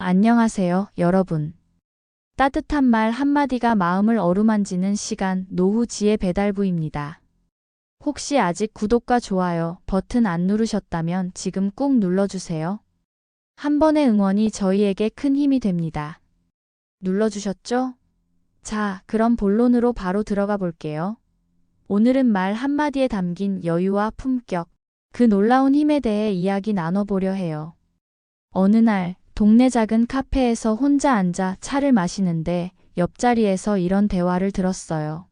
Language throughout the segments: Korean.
안녕하세요, 여러분. 따뜻한 말 한마디가 마음을 어루만지는 시간, 노후지의 배달부입니다. 혹시 아직 구독과 좋아요 버튼 안 누르셨다면 지금 꾹 눌러주세요. 한 번의 응원이 저희에게 큰 힘이 됩니다. 눌러주셨죠? 자, 그럼 본론으로 바로 들어가 볼게요. 오늘은 말 한마디에 담긴 여유와 품격, 그 놀라운 힘에 대해 이야기 나눠보려 해요. 어느 날, 동네 작은 카페에서 혼자 앉아 차를 마시는데 옆자리에서 이런 대화를 들었어요.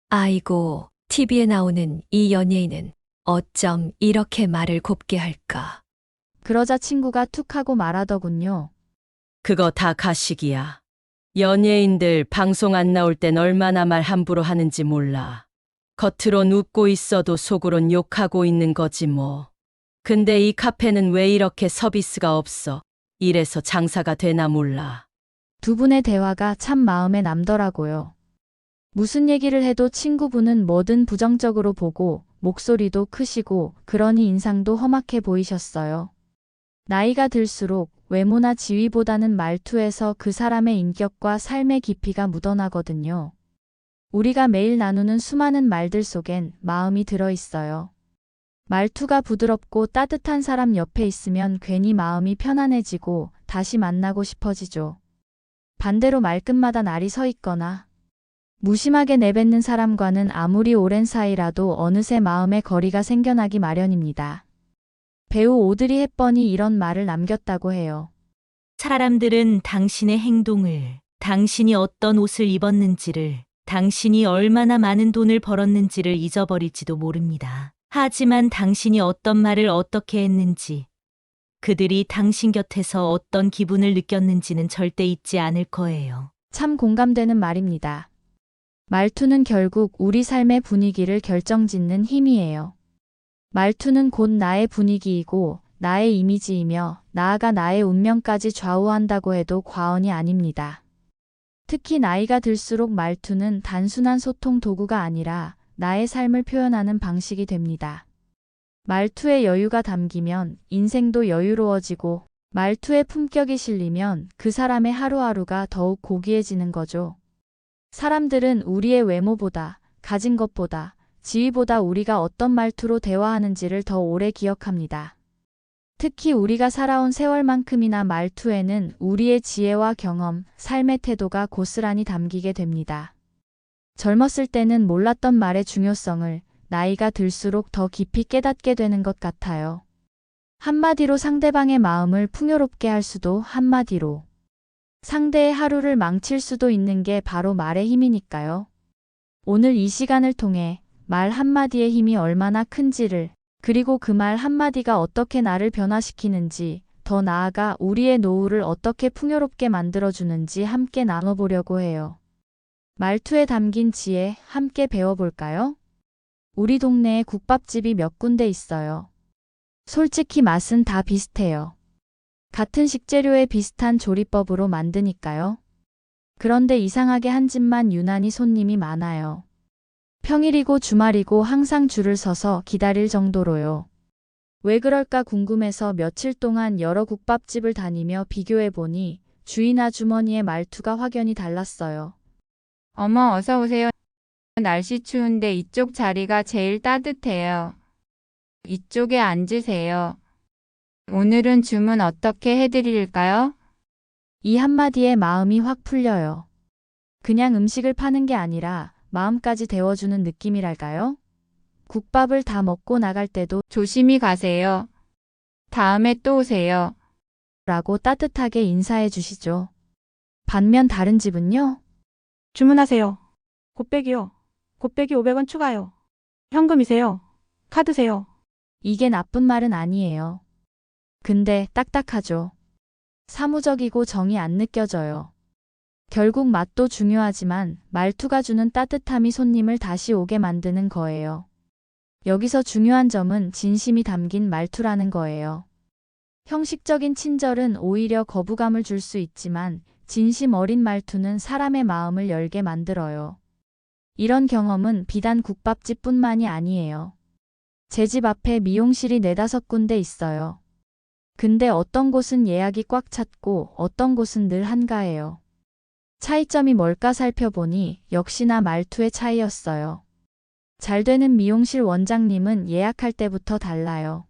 아이고, TV에 나오는 이 연예인은 어쩜 이렇게 말을 곱게 할까? 그러자 친구가 툭 하고 말하더군요. 그거 다 가식이야. 연예인들 방송 안 나올 땐 얼마나 말 함부로 하는지 몰라. 겉으론 웃고 있어도 속으론 욕하고 있는 거지 뭐. 근데 이 카페는 왜 이렇게 서비스가 없어? 이래서 장사가 되나 몰라. 두 분의 대화가 참 마음에 남더라고요. 무슨 얘기를 해도 친구분은 뭐든 부정적으로 보고 목소리도 크시고 그러니 인상도 험악해 보이셨어요. 나이가 들수록 외모나 지위보다는 말투에서 그 사람의 인격과 삶의 깊이가 묻어나거든요. 우리가 매일 나누는 수많은 말들 속엔 마음이 들어있어요. 말투가 부드럽고 따뜻한 사람 옆에 있으면 괜히 마음이 편안해지고 다시 만나고 싶어지죠. 반대로 말끝마다 날이 서 있거나 무심하게 내뱉는 사람과는 아무리 오랜 사이라도 어느새 마음의 거리가 생겨나기 마련입니다. 배우 오드리 헵번이 이런 말을 남겼다고 해요. 사람들은 당신의 행동을, 당신이 어떤 옷을 입었는지를, 당신이 얼마나 많은 돈을 벌었는지를 잊어버릴지도 모릅니다. 하지만 당신이 어떤 말을 어떻게 했는지, 그들이 당신 곁에서 어떤 기분을 느꼈는지는 절대 잊지 않을 거예요. 참 공감되는 말입니다. 말투는 결국 우리 삶의 분위기를 결정짓는 힘이에요. 말투는 곧 나의 분위기이고 나의 이미지이며 나아가 나의 운명까지 좌우한다고 해도 과언이 아닙니다. 특히 나이가 들수록 말투는 단순한 소통 도구가 아니라 나의 삶을 표현하는 방식이 됩니다. 말투에 여유가 담기면 인생도 여유로워지고 말투에 품격이 실리면 그 사람의 하루하루가 더욱 고귀해지는 거죠. 사람들은 우리의 외모보다, 가진 것보다, 지위보다 우리가 어떤 말투로 대화하는지를 더 오래 기억합니다. 특히 우리가 살아온 세월만큼이나 말투에는 우리의 지혜와 경험, 삶의 태도가 고스란히 담기게 됩니다. 젊었을 때는 몰랐던 말의 중요성을 나이가 들수록 더 깊이 깨닫게 되는 것 같아요. 한마디로 상대방의 마음을 풍요롭게 할 수도 한마디로 상대의 하루를 망칠 수도 있는 게 바로 말의 힘이니까요. 오늘 이 시간을 통해 말 한마디의 힘이 얼마나 큰지를 그리고 그 말 한마디가 어떻게 나를 변화시키는지 더 나아가 우리의 노후를 어떻게 풍요롭게 만들어주는지 함께 나눠보려고 해요. 말투에 담긴 지혜 함께 배워볼까요? 우리 동네에 국밥집이 몇 군데 있어요. 솔직히 맛은 다 비슷해요. 같은 식재료에 비슷한 조리법으로 만드니까요. 그런데 이상하게 한 집만 유난히 손님이 많아요. 평일이고 주말이고 항상 줄을 서서 기다릴 정도로요. 왜 그럴까 궁금해서 며칠 동안 여러 국밥집을 다니며 비교해보니 주인 아주머니의 말투가 확연히 달랐어요. 어머, 어서 오세요. 날씨 추운데 이쪽 자리가 제일 따뜻해요. 이쪽에 앉으세요. 오늘은 주문 어떻게 해드릴까요? 이 한마디에 마음이 확 풀려요. 그냥 음식을 파는 게 아니라 마음까지 데워주는 느낌이랄까요? 국밥을 다 먹고 나갈 때도 조심히 가세요. 다음에 또 오세요. 라고 따뜻하게 인사해 주시죠. 반면 다른 집은요? 주문하세요. 곱빼기요. 곱빼기 500원 추가요. 현금이세요? 카드세요? 이게 나쁜 말은 아니에요. 근데 딱딱하죠. 사무적이고 정이 안 느껴져요. 결국 맛도 중요하지만 말투가 주는 따뜻함이 손님을 다시 오게 만드는 거예요. 여기서 중요한 점은 진심이 담긴 말투라는 거예요. 형식적인 친절은 오히려 거부감을 줄 수 있지만 진심 어린 말투는 사람의 마음을 열게 만들어요. 이런 경험은 비단 국밥집뿐만이 아니에요. 제 집 앞에 미용실이 4-5군데 있어요. 근데 어떤 곳은 예약이 꽉 찼고 어떤 곳은 늘 한가해요. 차이점이 뭘까 살펴보니 역시나 말투의 차이였어요. 잘 되는 미용실 원장님은 예약할 때부터 달라요.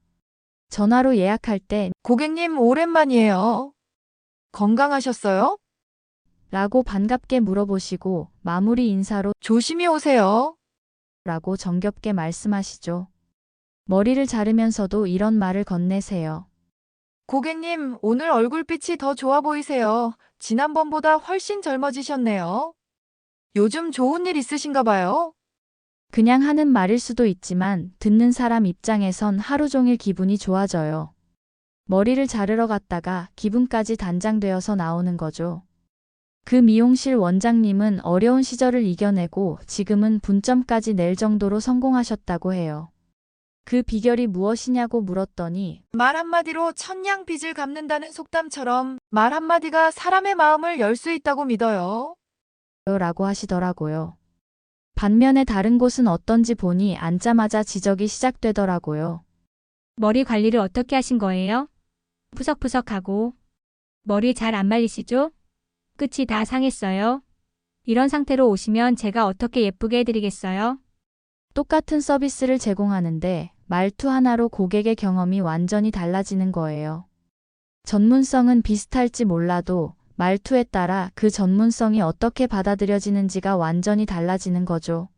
전화로 예약할 때 고객님, 오랜만이에요. 건강하셨어요? 라고 반갑게 물어보시고 마무리 인사로 조심히 오세요. 라고 정겹게 말씀하시죠. 머리를 자르면서도 이런 말을 건네세요. 고객님, 오늘 얼굴빛이 더 좋아 보이세요. 지난번보다 훨씬 젊어지셨네요. 요즘 좋은 일 있으신가 봐요. 그냥 하는 말일 수도 있지만 듣는 사람 입장에선 하루 종일 기분이 좋아져요. 머리를 자르러 갔다가 기분까지 단장되어서 나오는 거죠. 그 미용실 원장님은 어려운 시절을 이겨내고 지금은 분점까지 낼 정도로 성공하셨다고 해요. 그 비결이 무엇이냐고 물었더니 말 한마디로 천냥 빚을 갚는다는 속담처럼 말 한마디가 사람의 마음을 열 수 있다고 믿어요. 라고 하시더라고요. 반면에 다른 곳은 어떤지 보니 앉자마자 지적이 시작되더라고요. 머리 관리를 어떻게 하신 거예요? 푸석푸석하고 머리 잘 안 말리시죠? 끝이 다 상했어요. 이런 상태로 오시면 제가 어떻게 예쁘게 해드리겠어요? 똑같은 서비스를 제공하는데 말투 하나로 고객의 경험이 완전히 달라지는 거예요. 전문성은 비슷할지 몰라도 말투에 따라 그 전문성이 어떻게 받아들여지는지가 완전히 달라지는 거죠.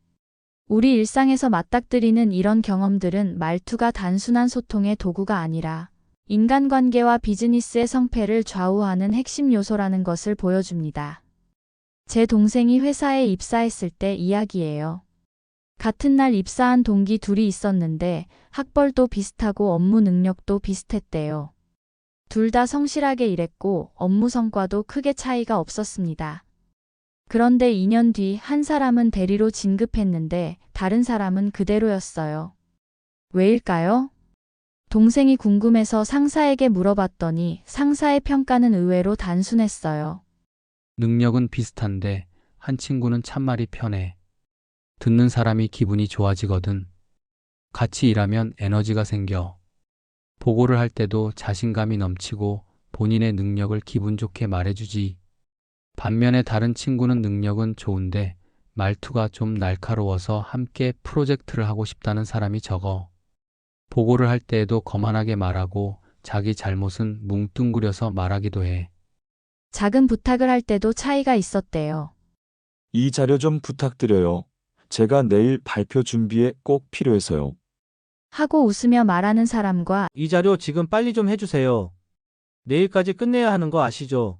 우리 일상에서 맞닥뜨리는 이런 경험들은 말투가 단순한 소통의 도구가 아니라 인간관계와 비즈니스의 성패를 좌우하는 핵심 요소라는 것을 보여줍니다. 제 동생이 회사에 입사했을 때 이야기예요. 같은 날 입사한 동기 둘이 있었는데 학벌도 비슷하고 업무 능력도 비슷했대요. 둘 다 성실하게 일했고 업무 성과도 크게 차이가 없었습니다. 그런데 2년 뒤 한 사람은 대리로 진급했는데 다른 사람은 그대로였어요. 왜일까요? 동생이 궁금해서 상사에게 물어봤더니 상사의 평가는 의외로 단순했어요. 능력은 비슷한데 한 친구는 참말이 편해. 듣는 사람이 기분이 좋아지거든. 같이 일하면 에너지가 생겨. 보고를 할 때도 자신감이 넘치고 본인의 능력을 기분 좋게 말해주지. 반면에 다른 친구는 능력은 좋은데 말투가 좀 날카로워서 함께 프로젝트를 하고 싶다는 사람이 적어. 보고를 할 때에도 거만하게 말하고 자기 잘못은 뭉뚱그려서 말하기도 해. 작은 부탁을 할 때도 차이가 있었대요. 이 자료 좀 부탁드려요. 제가 내일 발표 준비에 꼭 필요해서요. 하고 웃으며 말하는 사람과 이 자료 지금 빨리 좀 해주세요. 내일까지 끝내야 하는 거 아시죠?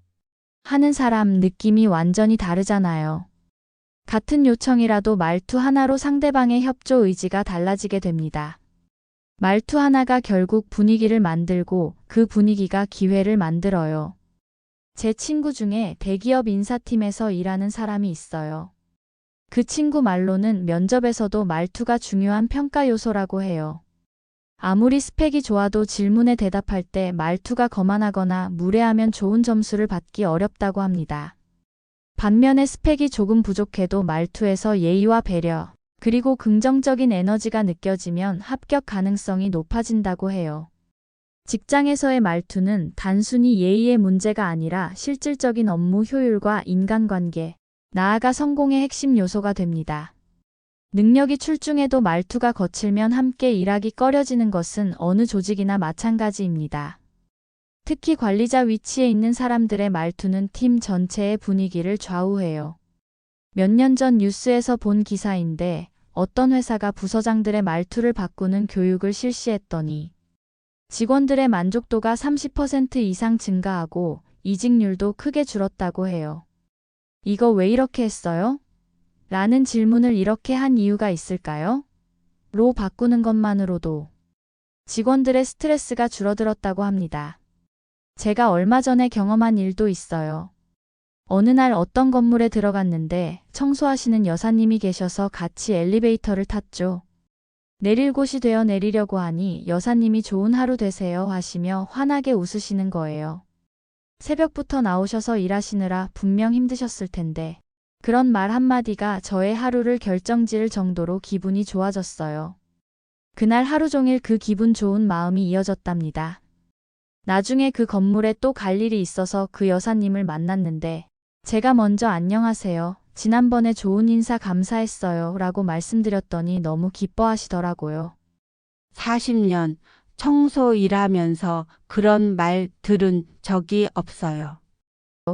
하는 사람 느낌이 완전히 다르잖아요. 같은 요청이라도 말투 하나로 상대방의 협조 의지가 달라지게 됩니다. 말투 하나가 결국 분위기를 만들고 그 분위기가 기회를 만들어요. 제 친구 중에 대기업 인사팀에서 일하는 사람이 있어요. 그 친구 말로는 면접에서도 말투가 중요한 평가 요소라고 해요. 아무리 스펙이 좋아도 질문에 대답할 때 말투가 거만하거나 무례하면 좋은 점수를 받기 어렵다고 합니다. 반면에 스펙이 조금 부족해도 말투에서 예의와 배려, 그리고 긍정적인 에너지가 느껴지면 합격 가능성이 높아진다고 해요. 직장에서의 말투는 단순히 예의의 문제가 아니라 실질적인 업무 효율과 인간관계, 나아가 성공의 핵심 요소가 됩니다. 능력이 출중해도 말투가 거칠면 함께 일하기 꺼려지는 것은 어느 조직이나 마찬가지입니다. 특히 관리자 위치에 있는 사람들의 말투는 팀 전체의 분위기를 좌우해요. 몇 년 전 뉴스에서 본 기사인데 어떤 회사가 부서장들의 말투를 바꾸는 교육을 실시했더니 직원들의 만족도가 30% 이상 증가하고 이직률도 크게 줄었다고 해요. 이거 왜 이렇게 했어요? 라는 질문을 이렇게 한 이유가 있을까요? 로 바꾸는 것만으로도 직원들의 스트레스가 줄어들었다고 합니다. 제가 얼마 전에 경험한 일도 있어요. 어느 날 어떤 건물에 들어갔는데 청소하시는 여사님이 계셔서 같이 엘리베이터를 탔죠. 내릴 곳이 되어 내리려고 하니 여사님이 좋은 하루 되세요 하시며 환하게 웃으시는 거예요. 새벽부터 나오셔서 일하시느라 분명 힘드셨을 텐데 그런 말 한마디가 저의 하루를 결정지을 정도로 기분이 좋아졌어요. 그날 하루 종일 그 기분 좋은 마음이 이어졌답니다. 나중에 그 건물에 또 갈 일이 있어서 그 여사님을 만났는데 제가 먼저 안녕하세요. 지난번에 좋은 인사 감사했어요. 라고 말씀드렸더니 너무 기뻐하시더라고요. 40년 청소 일하면서 그런 말 들은 적이 없어요.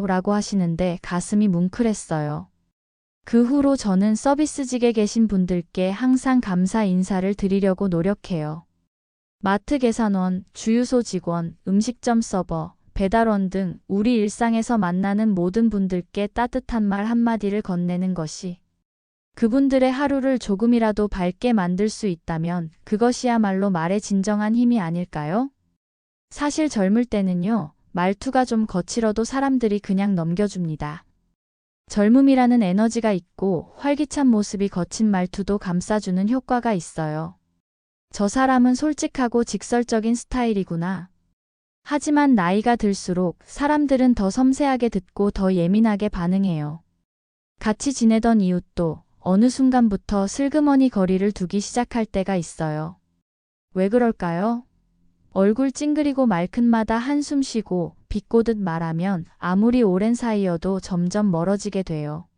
라고 하시는데 가슴이 뭉클했어요. 그 후로 저는 서비스직에 계신 분들께 항상 감사 인사를 드리려고 노력해요. 마트 계산원, 주유소 직원, 음식점 서버, 배달원 등 우리 일상에서 만나는 모든 분들께 따뜻한 말 한마디를 건네는 것이 그분들의 하루를 조금이라도 밝게 만들 수 있다면 그것이야말로 말의 진정한 힘이 아닐까요? 사실 젊을 때는요, 말투가 좀 거칠어도 사람들이 그냥 넘겨줍니다. 젊음이라는 에너지가 있고 활기찬 모습이 거친 말투도 감싸주는 효과가 있어요. 저 사람은 솔직하고 직설적인 스타일이구나. 하지만 나이가 들수록 사람들은 더 섬세하게 듣고 더 예민하게 반응해요. 같이 지내던 이웃도 어느 순간부터 슬그머니 거리를 두기 시작할 때가 있어요. 왜 그럴까요? 얼굴 찡그리고 말끝마다 한숨 쉬고 비꼬듯 말하면 아무리 오랜 사이여도 점점 멀어지게 돼요.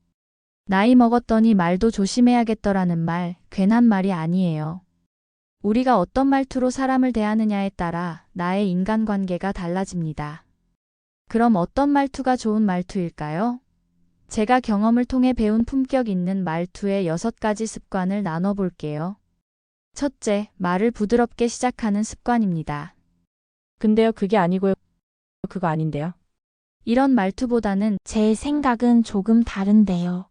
나이 먹었더니 말도 조심해야겠더라는 말, 괜한 말이 아니에요. 우리가 어떤 말투로 사람을 대하느냐에 따라 나의 인간관계가 달라집니다. 그럼 어떤 말투가 좋은 말투일까요? 제가 경험을 통해 배운 품격 있는 말투의 6가지 습관을 나눠볼게요. 첫째, 말을 부드럽게 시작하는 습관입니다. 근데요, 그게 아니고요. 그거 아닌데요. 이런 말투보다는 제 생각은 조금 다른데요.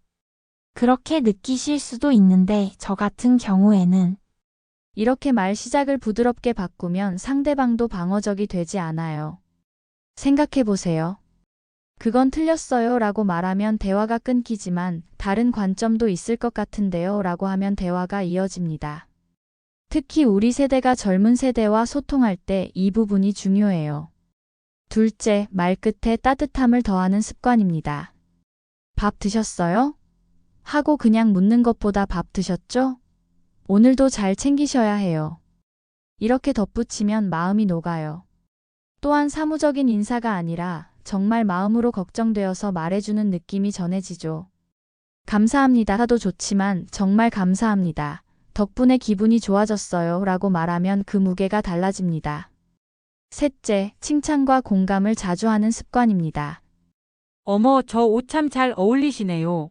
그렇게 느끼실 수도 있는데 저 같은 경우에는 이렇게 말 시작을 부드럽게 바꾸면 상대방도 방어적이 되지 않아요. 생각해보세요. 그건 틀렸어요 라고 말하면 대화가 끊기지만 다른 관점도 있을 것 같은데요 라고 하면 대화가 이어집니다. 특히 우리 세대가 젊은 세대와 소통할 때 이 부분이 중요해요. 둘째, 말끝에 따뜻함을 더하는 습관입니다. 밥 드셨어요? 하고 그냥 묻는 것보다 밥 드셨죠? 오늘도 잘 챙기셔야 해요. 이렇게 덧붙이면 마음이 녹아요. 또한 사무적인 인사가 아니라 정말 마음으로 걱정되어서 말해주는 느낌이 전해지죠. 감사합니다 하도 좋지만 정말 감사합니다. 덕분에 기분이 좋아졌어요 라고 말하면 그 무게가 달라집니다. 셋째, 칭찬과 공감을 자주 하는 습관입니다. 어머, 저 옷 참 잘 어울리시네요.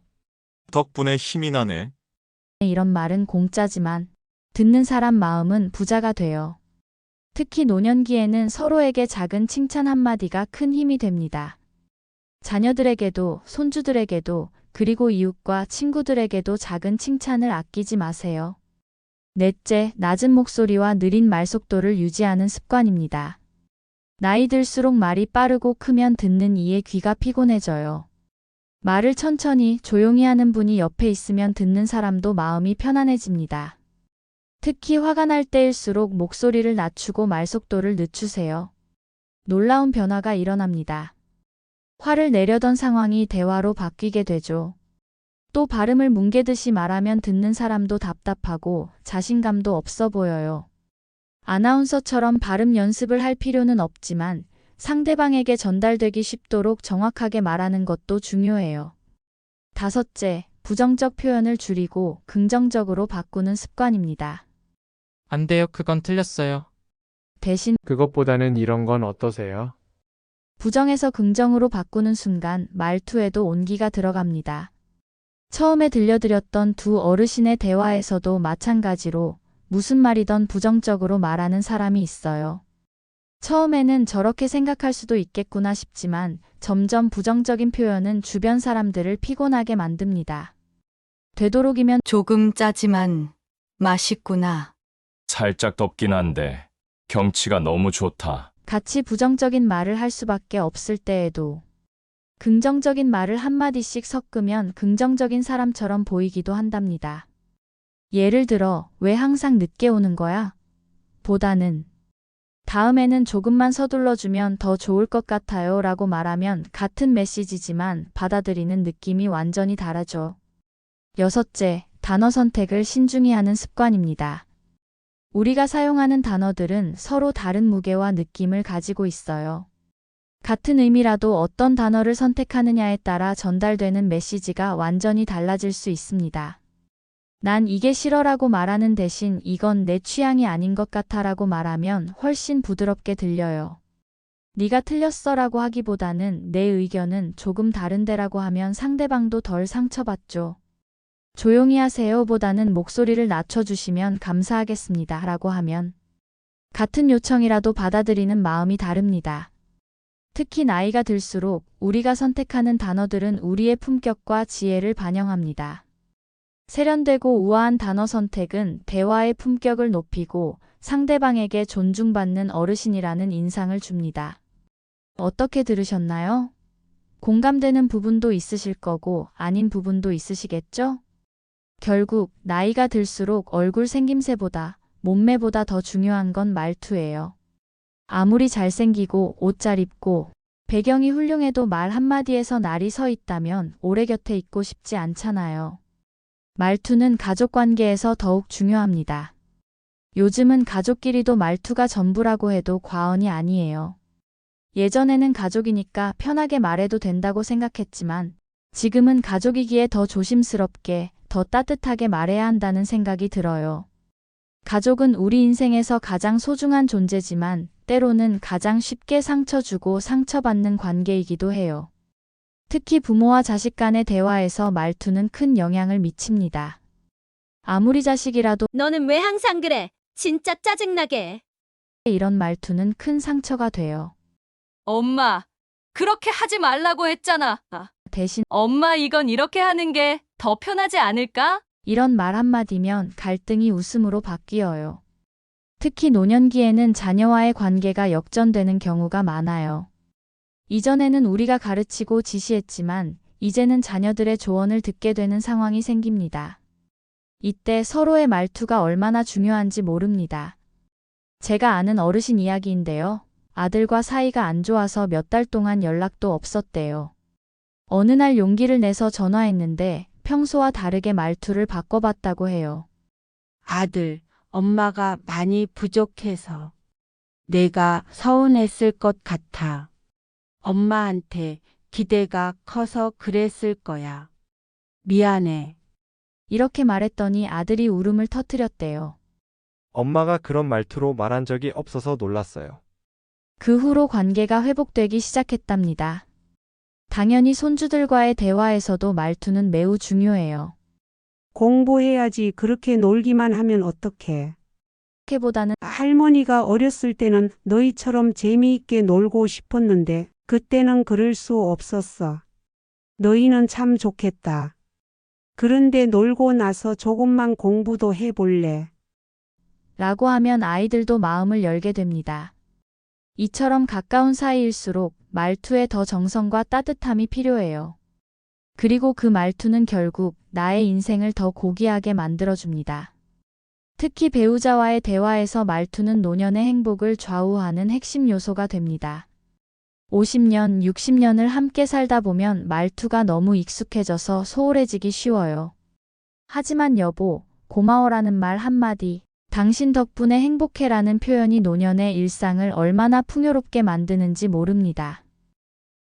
덕분에 힘이 나네. 이런 말은 공짜지만 듣는 사람 마음은 부자가 돼요. 특히 노년기에는 서로에게 작은 칭찬 한마디가 큰 힘이 됩니다. 자녀들에게도 손주들에게도 그리고 이웃과 친구들에게도 작은 칭찬을 아끼지 마세요. 넷째, 낮은 목소리와 느린 말속도를 유지하는 습관입니다. 나이 들수록 말이 빠르고 크면 듣는 이의 귀가 피곤해져요. 말을 천천히 조용히 하는 분이 옆에 있으면 듣는 사람도 마음이 편안해집니다. 특히 화가 날 때일수록 목소리를 낮추고 말속도를 늦추세요. 놀라운 변화가 일어납니다. 화를 내려던 상황이 대화로 바뀌게 되죠. 또 발음을 뭉개듯이 말하면 듣는 사람도 답답하고 자신감도 없어 보여요. 아나운서처럼 발음 연습을 할 필요는 없지만 상대방에게 전달되기 쉽도록 정확하게 말하는 것도 중요해요. 다섯째, 부정적 표현을 줄이고 긍정적으로 바꾸는 습관입니다. 안 돼요. 그건 틀렸어요. 대신 그것보다는 이런 건 어떠세요? 부정에서 긍정으로 바꾸는 순간 말투에도 온기가 들어갑니다. 처음에 들려드렸던 두 어르신의 대화에서도 마찬가지로 무슨 말이든 부정적으로 말하는 사람이 있어요. 처음에는 저렇게 생각할 수도 있겠구나 싶지만 점점 부정적인 표현은 주변 사람들을 피곤하게 만듭니다. 되도록이면 조금 짜지만 맛있구나. 살짝 덥긴 한데 경치가 너무 좋다. 같이 부정적인 말을 할 수밖에 없을 때에도 긍정적인 말을 한마디씩 섞으면 긍정적인 사람처럼 보이기도 한답니다. 예를 들어, 왜 항상 늦게 오는 거야? 보다는 다음에는 조금만 서둘러주면 더 좋을 것 같아요 라고 말하면 같은 메시지지만 받아들이는 느낌이 완전히 다르죠. 여섯째, 단어 선택을 신중히 하는 습관입니다. 우리가 사용하는 단어들은 서로 다른 무게와 느낌을 가지고 있어요. 같은 의미라도 어떤 단어를 선택하느냐에 따라 전달되는 메시지가 완전히 달라질 수 있습니다. 난 이게 싫어라고 말하는 대신 이건 내 취향이 아닌 것 같아라고 말하면 훨씬 부드럽게 들려요. 네가 틀렸어라고 하기보다는 내 의견은 조금 다른데라고 하면 상대방도 덜 상처받죠. 조용히 하세요보다는 목소리를 낮춰주시면 감사하겠습니다 라고 하면 같은 요청이라도 받아들이는 마음이 다릅니다. 특히 나이가 들수록 우리가 선택하는 단어들은 우리의 품격과 지혜를 반영합니다. 세련되고 우아한 단어 선택은 대화의 품격을 높이고 상대방에게 존중받는 어르신이라는 인상을 줍니다. 어떻게 들으셨나요? 공감되는 부분도 있으실 거고 아닌 부분도 있으시겠죠? 결국 나이가 들수록 얼굴 생김새보다 몸매보다 더 중요한 건 말투예요. 아무리 잘생기고 옷 잘 입고 배경이 훌륭해도 말 한마디에서 날이 서 있다면 오래 곁에 있고 싶지 않잖아요. 말투는 가족관계에서 더욱 중요합니다. 요즘은 가족끼리도 말투가 전부라고 해도 과언이 아니에요. 예전에는 가족이니까 편하게 말해도 된다고 생각했지만 지금은 가족이기에 더 조심스럽게, 더 따뜻하게 말해야 한다는 생각이 들어요. 가족은 우리 인생에서 가장 소중한 존재지만 때로는 가장 쉽게 상처 주고 상처받는 관계이기도 해요. 특히 부모와 자식 간의 대화에서 말투는 큰 영향을 미칩니다. 아무리 자식이라도 너는 왜 항상 그래? 진짜 짜증나게. 이런 말투는 큰 상처가 돼요. 엄마, 그렇게 하지 말라고 했잖아. 대신 엄마, 이건 이렇게 하는 게 더 편하지 않을까? 이런 말 한마디면 갈등이 웃음으로 바뀌어요. 특히 노년기에는 자녀와의 관계가 역전되는 경우가 많아요. 이전에는 우리가 가르치고 지시했지만 이제는 자녀들의 조언을 듣게 되는 상황이 생깁니다. 이때 서로의 말투가 얼마나 중요한지 모릅니다. 제가 아는 어르신 이야기인데요. 아들과 사이가 안 좋아서 몇 달 동안 연락도 없었대요. 어느 날 용기를 내서 전화했는데 평소와 다르게 말투를 바꿔봤다고 해요. 아들, 엄마가 많이 부족해서 내가 서운했을 것 같아. 엄마한테 기대가 커서 그랬을 거야. 미안해. 이렇게 말했더니 아들이 울음을 터뜨렸대요. 엄마가 그런 말투로 말한 적이 없어서 놀랐어요. 그 후로 관계가 회복되기 시작했답니다. 당연히 손주들과의 대화에서도 말투는 매우 중요해요. 공부해야지 그렇게 놀기만 하면 어떡해. 보다는 할머니가 어렸을 때는 너희처럼 재미있게 놀고 싶었는데 그때는 그럴 수 없었어. 너희는 참 좋겠다. 그런데 놀고 나서 조금만 공부도 해볼래. 라고 하면 아이들도 마음을 열게 됩니다. 이처럼 가까운 사이일수록 말투에 더 정성과 따뜻함이 필요해요. 그리고 그 말투는 결국 나의 인생을 더 고귀하게 만들어줍니다. 특히 배우자와의 대화에서 말투는 노년의 행복을 좌우하는 핵심 요소가 됩니다. 50년, 60년을 함께 살다 보면 말투가 너무 익숙해져서 소홀해지기 쉬워요. 하지만 여보, 고마워라는 말 한마디, 당신 덕분에 행복해라는 표현이 노년의 일상을 얼마나 풍요롭게 만드는지 모릅니다.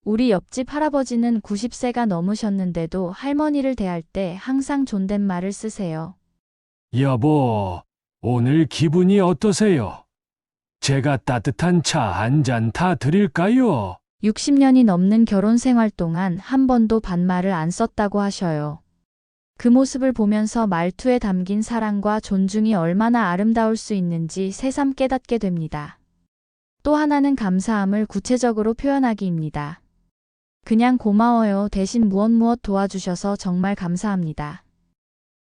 우리 옆집 할아버지는 90세가 넘으셨는데도 할머니를 대할 때 항상 존댓말을 쓰세요. 여보, 오늘 기분이 어떠세요? 제가 따뜻한 차 한 잔 다 드릴까요? 60년이 넘는 결혼 생활 동안 한 번도 반말을 안 썼다고 하셔요. 그 모습을 보면서 말투에 담긴 사랑과 존중이 얼마나 아름다울 수 있는지 새삼 깨닫게 됩니다. 또 하나는 감사함을 구체적으로 표현하기입니다. 그냥 고마워요 대신 무엇 도와주셔서 정말 감사합니다.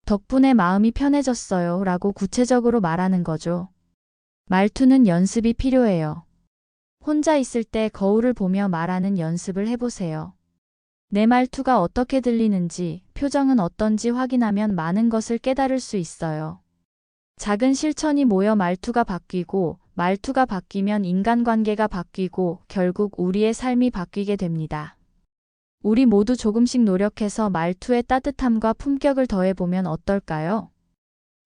덕분에 마음이 편해졌어요 라고 구체적으로 말하는 거죠. 말투는 연습이 필요해요. 혼자 있을 때 거울을 보며 말하는 연습을 해보세요. 내 말투가 어떻게 들리는지, 표정은 어떤지 확인하면 많은 것을 깨달을 수 있어요. 작은 실천이 모여 말투가 바뀌고, 말투가 바뀌면 인간관계가 바뀌고, 결국 우리의 삶이 바뀌게 됩니다. 우리 모두 조금씩 노력해서 말투의 따뜻함과 품격을 더해보면 어떨까요?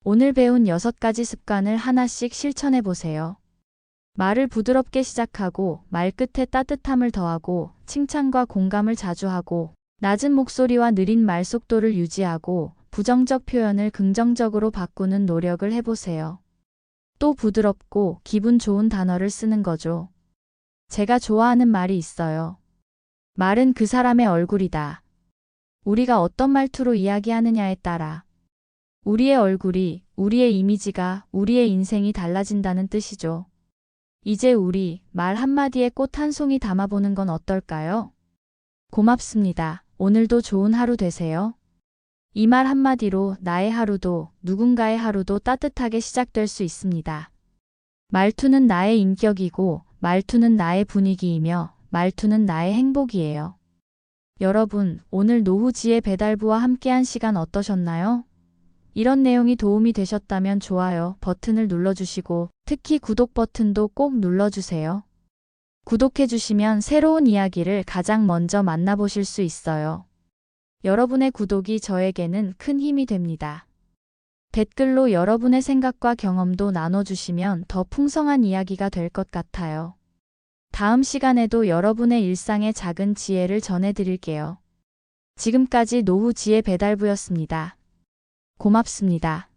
오늘 배운 6가지 습관을 하나씩 실천해 보세요. 말을 부드럽게 시작하고 말 끝에 따뜻함을 더하고 칭찬과 공감을 자주 하고 낮은 목소리와 느린 말 속도를 유지하고 부정적 표현을 긍정적으로 바꾸는 노력을 해보세요. 또 부드럽고 기분 좋은 단어를 쓰는 거죠. 제가 좋아하는 말이 있어요. 말은 그 사람의 얼굴이다. 우리가 어떤 말투로 이야기하느냐에 따라 우리의 얼굴이, 우리의 이미지가, 우리의 인생이 달라진다는 뜻이죠. 이제 우리 말 한마디에 꽃 한 송이 담아보는 건 어떨까요? 고맙습니다. 오늘도 좋은 하루 되세요. 이 말 한마디로 나의 하루도 누군가의 하루도 따뜻하게 시작될 수 있습니다. 말투는 나의 인격이고 말투는 나의 분위기이며 말투는 나의 행복이에요. 여러분, 오늘 노후지의 배달부와 함께한 시간 어떠셨나요? 이런 내용이 도움이 되셨다면 좋아요 버튼을 눌러주시고 특히 구독 버튼도 꼭 눌러주세요. 구독해주시면 새로운 이야기를 가장 먼저 만나보실 수 있어요. 여러분의 구독이 저에게는 큰 힘이 됩니다. 댓글로 여러분의 생각과 경험도 나눠주시면 더 풍성한 이야기가 될 것 같아요. 다음 시간에도 여러분의 일상의 작은 지혜를 전해드릴게요. 지금까지 노후지의 배달부였습니다. 고맙습니다.